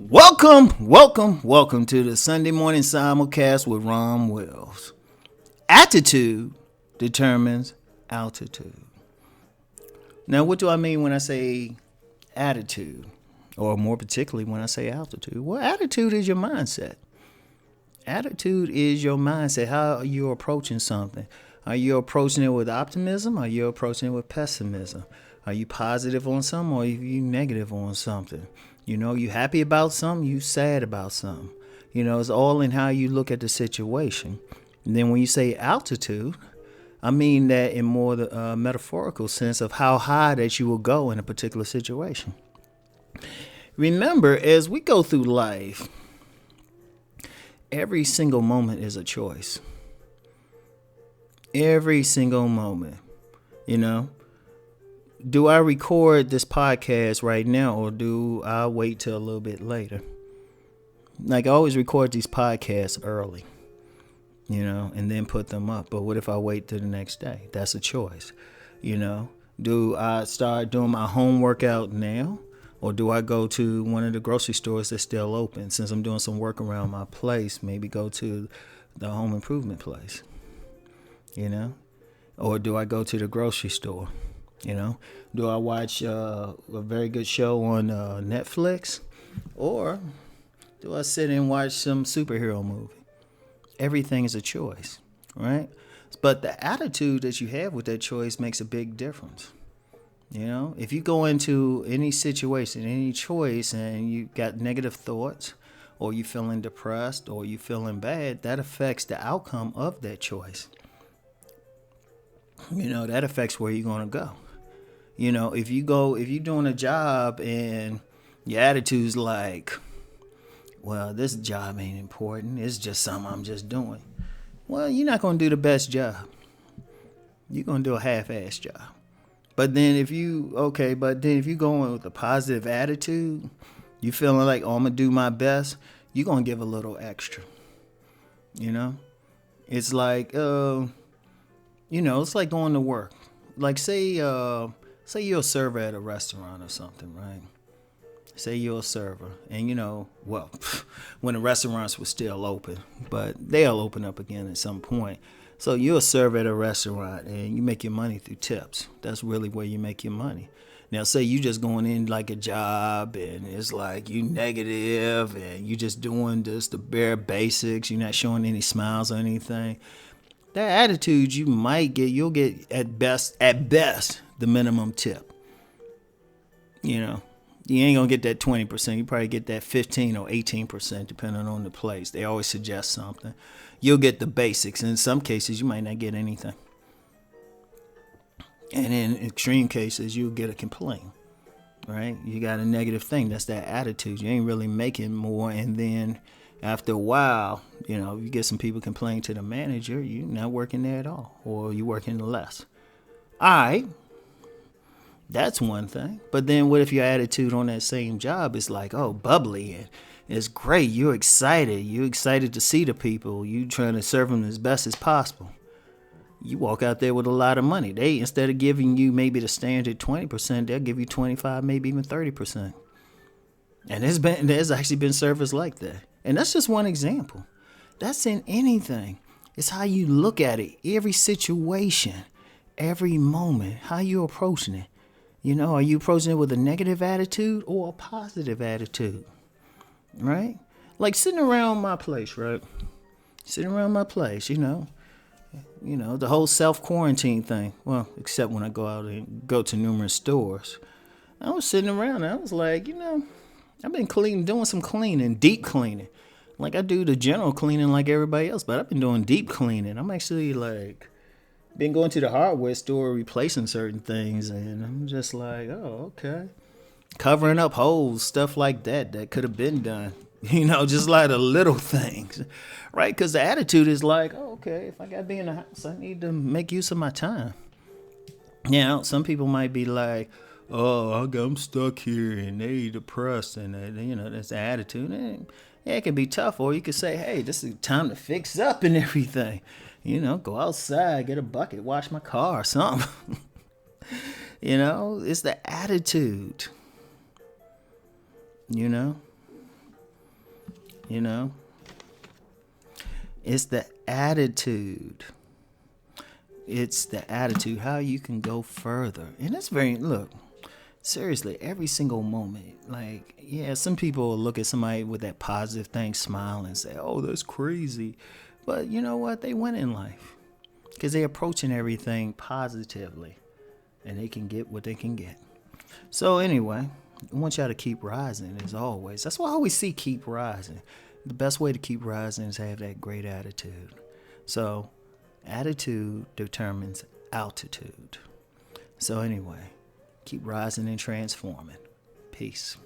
Welcome to the Sunday morning simulcast with Rom Wills. Attitude determines altitude. Now, what do I mean when I say attitude? Or more particularly when I say altitude? Well, attitude is your mindset. Attitude is your mindset. How are you approaching something? Are you approaching it with optimism? Are you approaching it with pessimism? Are you positive on something or are you negative on something? You happy about something, you sad about something. It's all in how you look at the situation. And then when you say altitude, I mean that in more the metaphorical sense of how high that you will go in a particular situation. Remember, as we go through life, every single moment is a choice. Every single moment, Do I record this podcast right now or do I wait till a little bit later? Like I always record these podcasts early, and then put them up. But what if I wait till the next day? That's a choice, Do I start doing my home workout now? Or do I go to one of the grocery stores that's still open? Since I'm doing some work around my place, maybe go to the home improvement place, Or do I go to the grocery store? Do I watch a very good show on Netflix, or do I sit and watch some superhero movie? Everything is a choice, right? But the attitude that you have with that choice makes a big difference. If you go into any situation, any choice, and you got negative thoughts, or you feeling depressed, or you feeling bad, that affects the outcome of that choice. That affects where you're going to go. If you're doing a job and your attitude's like, well, this job ain't important. It's just something I'm just doing. Well, you're not going to do the best job. You're going to do a half-ass job. But then if you go in with a positive attitude, you feeling like, oh, I'm going to do my best, you're going to give a little extra. It's like, it's like going to work. Like say you're a server at a restaurant or something, right? Say you're a server and when the restaurants were still open, but they'll open up again at some point. So you're a server at a restaurant and you make your money through tips. That's really where you make your money. Now say you just going in like a job and it's like you negative and you just doing just the bare basics. You're not showing any smiles or anything. That attitude you'll get at best, the minimum tip. You ain't gonna get that 20%. You probably get that 15 or 18%, depending on the place. They always suggest something. You'll get the basics. In some cases, you might not get anything. And in extreme cases, you'll get a complaint, right? You got a negative thing. That's that attitude. You ain't really making more. And then after a while, you get some people complaining to the manager, you're not working there at all, or you're working less. All right. That's one thing. But then what if your attitude on that same job is like, oh, bubbly and it's great. You're excited. You're excited to see the people. You trying to serve them as best as possible. You walk out there with a lot of money. They, instead of giving you maybe the standard 20%, they'll give you 25, maybe even 30%. And there's actually been service like that. And that's just one example. That's in anything. It's how you look at it. Every situation, every moment, how you approaching it. Are you approaching it with a negative attitude or a positive attitude? Right? Like sitting around my place, right? Sitting around my place, the whole self-quarantine thing. Well, except when I go out and go to numerous stores. I was sitting around and I was like, I've been doing some cleaning, deep cleaning. Like I do the general cleaning like everybody else, but I've been doing deep cleaning. I'm actually been going to the hardware store replacing certain things, and I'm just like, oh, okay. Covering up holes, stuff like that could have been done. Just like the little things, right? Because the attitude is like, oh, okay, if I got to be in the house, I need to make use of my time. Some people might be like, oh, I'm stuck here, and they depressed, and that's the attitude. And it can be tough, or you could say, hey, this is time to fix up and everything. Go outside, get a bucket, wash my car or something. It's the attitude. you know? It's the attitude. It's the attitude, how you can go further. And that's very, look, seriously, every single moment. Like, yeah, some people will look at somebody with that positive thing, smile, and say, oh, that's crazy. But you know what? They win in life because they're approaching everything positively and they can get what they can get. So, anyway, I want y'all to keep rising as always. That's why I always see keep rising. The best way to keep rising is have that great attitude. So, attitude determines altitude. So, anyway, keep rising and transforming. Peace.